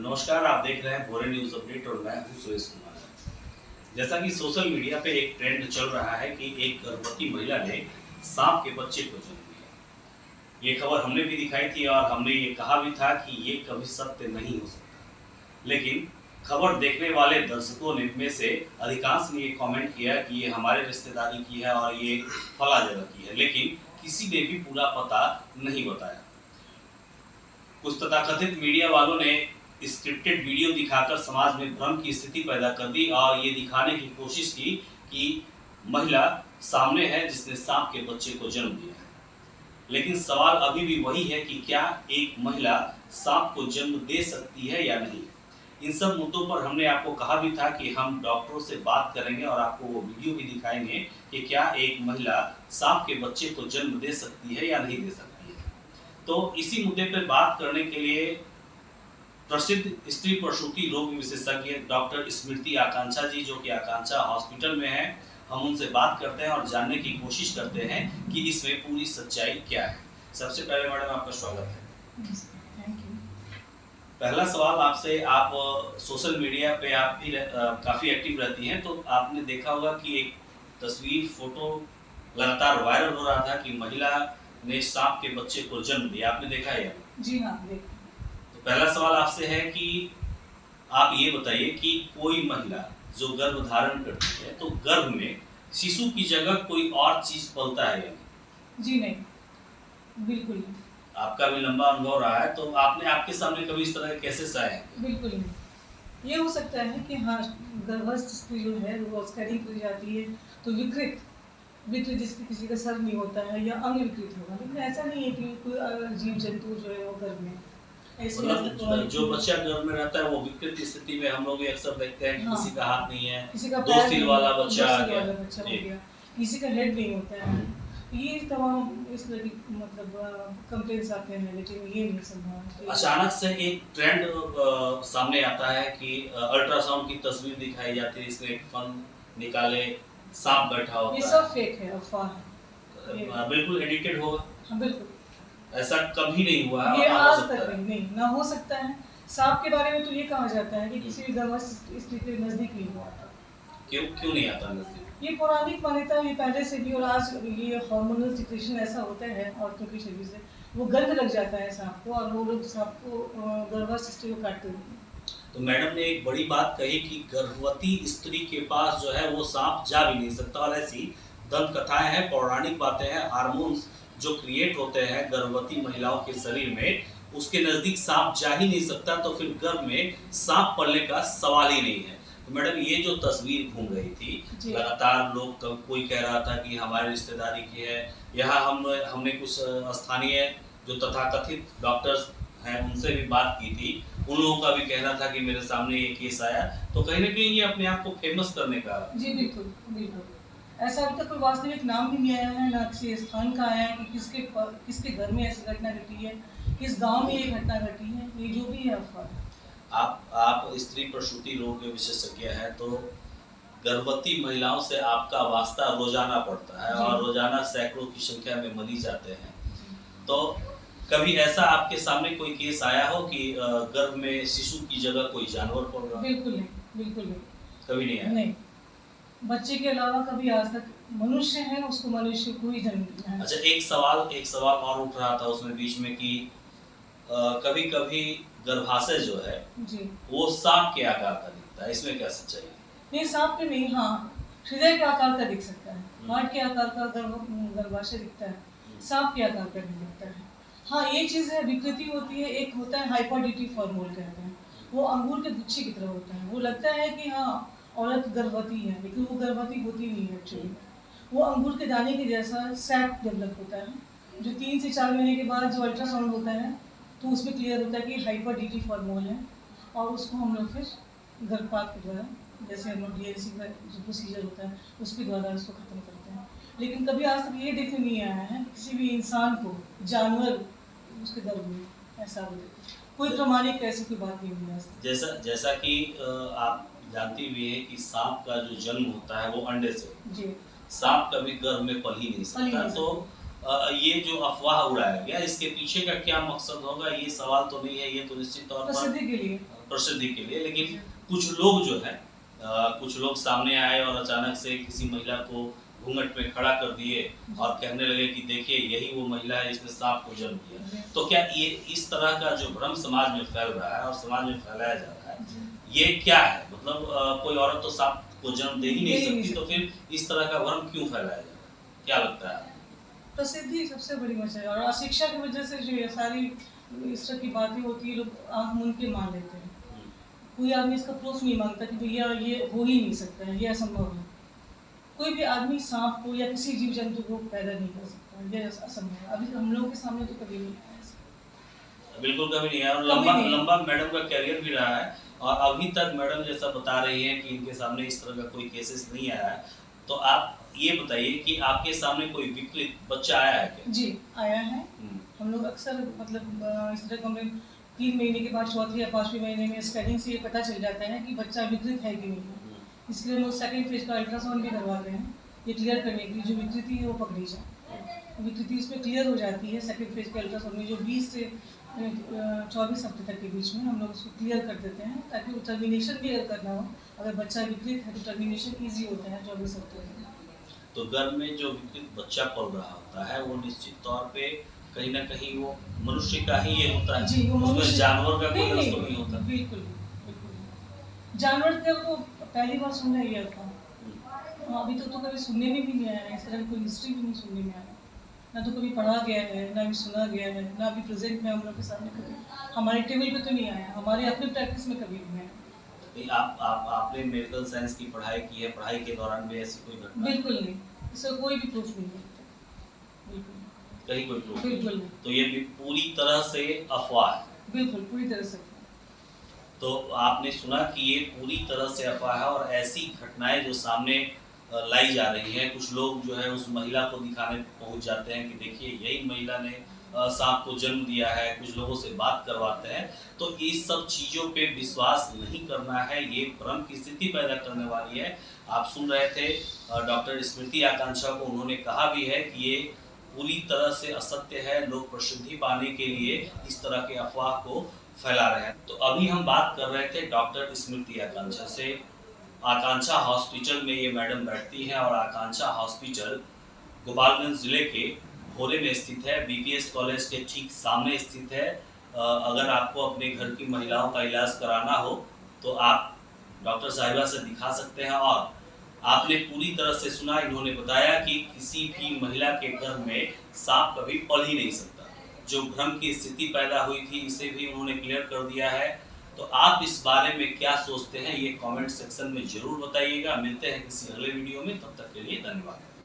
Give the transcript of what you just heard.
नमस्कार, आप देख रहे हैं भोरे न्यूज अपडेट और मैं हूं सुरेश कुमार। जैसा कि सोशल मीडिया पे एक ट्रेंड चल रहा है कि एक गर्भवती महिला ने सांप के बच्चे को जन्म दिया। ये खबर हमने भी दिखाई थी और हमने ये कहा भी था कि ये कभी सत्य नहीं हो सकता। लेकिन खबर देखने वाले दर्शकों ने में से अधिकांश ने ये कमेंट किया कि ये हमारे रिश्तेदारी की है और ये फला जगह की है, लेकिन किसी ने भी पूरा पता नहीं बताया। कुछ तथाकथित मीडिया वालों ने स्क्रिप्टेड वीडियो दिखाकर समाज में भ्रम की स्थिति पैदा कर दी और ये दिखाने की कोशिश की कि महिला सामने है जिसने सांप के बच्चे को जन्म दिया है। लेकिन सवाल अभी भी वही है कि क्या एक महिला सांप को जन्म दे सकती है या नहीं। इन सब मुद्दों पर हमने आपको कहा भी था कि हम डॉक्टरों से बात करेंगे और आपको वो वीडियो भी दिखाएंगे कि क्या एक महिला सांप के बच्चे को जन्म दे सकती है या नहीं दे सकती है। तो इसी मुद्दे पर बात करने के लिए प्रसिद्ध स्त्री प्रसूति रोग विशेषज्ञ डॉक्टर स्मृति आकांक्षा जी, जो कि आकांक्षा हॉस्पिटल में है, हम उनसे बात करते हैं और जानने की कोशिश करते हैं कि इसमें पूरी सच्चाई क्या है। सबसे पहले मैडम आपका स्वागत है। Thank you. पहला सवाल आपसे, आप सोशल मीडिया पे आप भी काफी एक्टिव रहती हैं, तो आपने देखा होगा कि एक तस्वीर फोटो लगातार वायरल हो रहा था कि महिला ने सांप के बच्चे को जन्म दिया। आपने देखा है? जी हाँ, देखा। पहला सवाल आपसे है कि आप ये बताइए कि कोई महिला जो गर्भ धारण करती है तो गर्भ में शिशु की जगह कोई और चीज पलता है या नहीं? जी नहीं, बिल्कुल नहीं। आपका भी लंबा अनुभव रहा है, तो आपने आपके सामने कभी इस तरह के केसेस आए हैं? बिल्कुल नहीं। ये हो सकता है कि हाँ, गर्भस्थ स्त्री जो है वो स्कैनिंग की जाती है तो विकृत जिसकी किसी का सर नहीं होता है या अंग विकृत होगा, लेकिन ऐसा नहीं है कि कोई जीव जंतु जो है वो गर्भ में मतलब जो बच्चा गर्भ में रहता है वो विकृत स्थिति में हम लोग अक्सर देखते हैं कि हाँ, किसी का हाथ नहीं है, किसी का दो सिर वाला बच्चा आ हो गया, किसी का हेड नहीं होता है। ये तमाम इस तरह की मतलब कंप्लेंट्स आते हैं, लेकिन ये नहीं संभव। अचानक से एक ट्रेंड सामने आता है कि अल्ट्रासाउंड की तस्वीर दिखाई जाती है, इसमें एक फन निकाले सांप बैठा होता है। ये सब फेक है, अफवाह है। बिल्कुल एडिटेड होगा। हाँ, बिल्कुल। ऐसा कभी नहीं हुआ है। ये आज तक नहीं ना हो सकता है। सांप के बारे में तो ये कहा जाता है कि किसी भी गर्भस्थ स्त्री के नजदीक नहीं हुआ था। क्यों नहीं आता नजदीक? ये पौराणिक मान्यता है, ये पहले से भी, और आज ये हार्मोनल सिक्रेशन ऐसा होता है औरतों के शरीर से, वो गंध लग जाता है सांप को और वो लोग सांप को गर्भस्थ स्त्री को काटते हैं। तो मैडम ने एक बड़ी बात कही कि गर्भवती स्त्री के पास जो है वो सांप जा भी नहीं सकता, और ऐसी दंत कथाएं हैं, पौराणिक बातें हैं। हार्मोन्स जो क्रिएट होते हैं गर्भवती महिलाओं के शरीर में, उसके नजदीक सांप जा ही नहीं सकता, तो फिर गर्भ में सांप पड़ने का सवाल ही नहीं है। तो मैडम ये जो तस्वीर घूम रही थी, लगातार लोग, कोई कह रहा था कि हमारे रिश्तेदारी की है। यहाँ हमने कुछ स्थानीय जो तथाकथित डॉक्टर्स हैं उनसे भी बात की थी, उन लोगों का भी कहना था कि मेरे सामने ये केस आया। तो कहीं ना कहीं ये अपने आप को फेमस करने का। जी बिल्कुल बिल्कुल। ऐसा अभी तक कोई वास्तविक नाम भी नहीं आया है, ना किसी स्थान का आया है कि किसके घर में ऐसी घटना घटी है, किस गांव में ये घटना घटी है। ये जो भी है अफवाह। आप स्त्री प्रसूति रोग के विशेषज्ञ हैं, तो गर्भवती महिलाओं से आपका वास्ता रोजाना पड़ता है और रोजाना सैकड़ों की संख्या में मरीज आते हैं। तो कभी ऐसा आपके सामने कोई केस आया हो कि गर्भ में शिशु की जगह कोई जानवर पड़ रहा? बिल्कुल नहीं, बिल्कुल नहीं। कभी नहीं आया? नहीं। बच्चे के अलावा कभी आज तक मनुष्य है, उसको मनुष्य को ही जन्म दिया है। अच्छा, एक सवाल और उठ रहा था उसमें बीच में कि कभी कभी गर्भाशय जो है जी, वो सांप के आकार का दिखता है, इसमें क्या सच्चाई है? नहीं, सांप के नहीं, हाँ, हृदय के आकार का दिख सकता है, हार्ट के आकार का गर्भाशय दिखता है, सांप के आकार का नहीं दिखता है। हाँ, ये चीज़ है, विकृति होती है। एक होता है हाइपोडिटी फॉर्मोल कहते हैं, वो अंगूर के गुच्छे की तरह होता है। वो लगता है कि हाँ औरत गर्भवती है, लेकिन वो गर्भवती होती नहीं है एक्चुअली। वो अंगूर के दाने के जैसा सैक डेवलप होता है, जो 3 से 4 महीने के बाद जो अल्ट्रासाउंड होता है तो उसमें क्लियर होता है कि हाइपोडिटी फॉर्मोल है, और उसको हम लोग फिर गर्भपात के द्वारा, जैसे हम लोग DNC का जो प्रोसीजर होता है उसके द्वारा उसको ख़त्म करते हैं। लेकिन कभी आज तक ये देखने नहीं आया है किसी भी इंसान को, जानवर उसके गर्भ में ऐसा हो, कोई प्रमाणिक ऐसी कोई बात नहीं हुई। जैसा कि आप जानती भी है कि सांप का जो जन्म होता है वो अंडे से, जी, सांप कभी गर्भ में पल ही नहीं सकता। तो ये जो अफवाह उड़ाया गया इसके पीछे का क्या मकसद होगा, ये सवाल तो नहीं है, ये तो निश्चित तौर पर प्रसिद्धि के लिए। प्रसिद्धि के लिए, लेकिन कुछ लोग जो है कुछ लोग सामने आए और अचानक से किसी महिला को घूंघट में खड़ा कर दिए और कहने लगे कि देखिए यही वो महिला है जिसने सांप को जन्म दिया। तो क्या ये इस तरह का जो भ्रम समाज में फैल रहा है और समाज में फैलाया जा रहा है, ये क्या है? मतलब कोई औरत तो सांप को जन्म दे ही नहीं सकती, तो फिर इस तरह का भ्रम क्यों फैलाया जा रहा है, क्या लगता है? प्रसिद्धि सबसे बड़ी वजह है, और अशिक्षा की वजह से जो ये सारी इस तरह की बातें होती है, लोग आंख मूंद के मान लेते हैं। कोई आदमी इसका प्रूफ नहीं मांगता कि भैया ये हो ही नहीं सकता है, ये असंभव है। कोई भी आदमी सांप को या किसी जीव जंतु को पैदा नहीं कर सकता, ये असंभव है। अभी हम लोगों के सामने तो कभी नहीं आया। बिल्कुल कभी नहीं है, और लंबा मैडम का कैरियर भी रहा है, और अभी तक मैडम जैसा बता रही हैं कि इनके सामने इस तरह का कोई केसेस नहीं आया है। तो आप ये बताइए कि आपके सामने कोई विकलित बच्चा आया है क्या? जी आया है। हम लोग अक्सर मतलब इस तरह का 3 महीने के बाद चौथे या 5वें महीने में स्कैनिंग से ये पता चल जाता है कि बच्चा विकृत है कि नहीं। इसलिए हम लोग सेकंड फेज का अल्ट्रासाउंड भी करवाते हैं, ये क्लियर करने के लिए जो विकृति है वो पकड़ी जाए। विकृति उसमें क्लियर हो जाती है सेकंड फेज के अल्ट्रासाउंड में, जो 20 से 24 हफ्ते तक के बीच में हम लोग उसको क्लियर कर देते हैं, ताकि वो टर्मिनेशन भी अगर करना हो, अगर बच्चा विकृत है तो टर्मिनेशन ईजी होता है 24 हफ्ते में। तो गर्भ में जो विकृत बच्चा पल रहा होता है वो निश्चित तौर पे कहीं ना कहीं वो मनुष्य का ही ये होता है जी, वो उसमें मनुष्य जानवर का कोई नहीं, रस नहीं, तो नहीं होता। बिल्कुल बिल्कुल। जानवर का तो पहली बार सुन रही है था, अभी तक तो कभी सुनने में भी नहीं आया है, इस तरह की कोई हिस्ट्री भी नहीं सुनने में आया, ना तो कभी पढ़ा गया है, ना भी सुना गया है, ना अभी प्रेजेंट में हम लोग के सामने कभी हमारे टेबल पे तो नहीं आया, हमारे अपने प्रैक्टिस में कभी नहीं आया। नहीं, आपने मेडिकल साइंस की पढ़ाई की है, पढ़ाई के दौरान भी ऐसी कोई घटना? बिल्कुल नहीं, इसका कोई भी प्रूफ नहीं है, बिल्कुल कहीं कोई प्रूफ बिल्कुल नहीं। तो ये भी पूरी तरह से अफवाह है। बिल्कुल पूरी तरह से। तो आपने सुना कि ये पूरी तरह से अफवाह है, और ऐसी घटनाएं जो सामने लाई जा रही हैं, कुछ लोग जो है उस महिला को दिखाने पहुंच जाते हैं कि देखिए यही महिला ने सांप को जन्म दिया है, कुछ लोगों से बात करवाते हैं। तो इस सब चीज़ों पे विश्वास नहीं करना है, ये भ्रम की स्थिति पैदा करने वाली है। आप सुन रहे थे डॉक्टर स्मृति आकांक्षा को, उन्होंने कहा भी है कि ये पूरी तरह से असत्य है, लोग प्रसिद्धि पाने के लिए इस तरह के अफवाह को फैला रहे हैं। तो अभी हम बात कर रहे थे डॉक्टर स्मृति आकांक्षा से। आकांक्षा हॉस्पिटल में ये मैडम बैठती हैं, और आकांक्षा हॉस्पिटल गोपालगंज जिले के भोरे में स्थित है, बीपीएस कॉलेज के ठीक सामने स्थित है। अगर आपको अपने घर की महिलाओं का इलाज कराना हो तो आप डॉक्टर साहिबा से दिखा सकते हैं। और आपने पूरी तरह से सुना, इन्होंने बताया कि किसी भी महिला के घर में सांप कभी पल ही नहीं सकता। जो भ्रम की स्थिति पैदा हुई थी इसे भी उन्होंने क्लियर कर दिया है। तो आप इस बारे में क्या सोचते हैं, ये कमेंट सेक्शन में जरूर बताइएगा। मिलते हैं किसी अगले वीडियो में, तब तक के लिए धन्यवाद।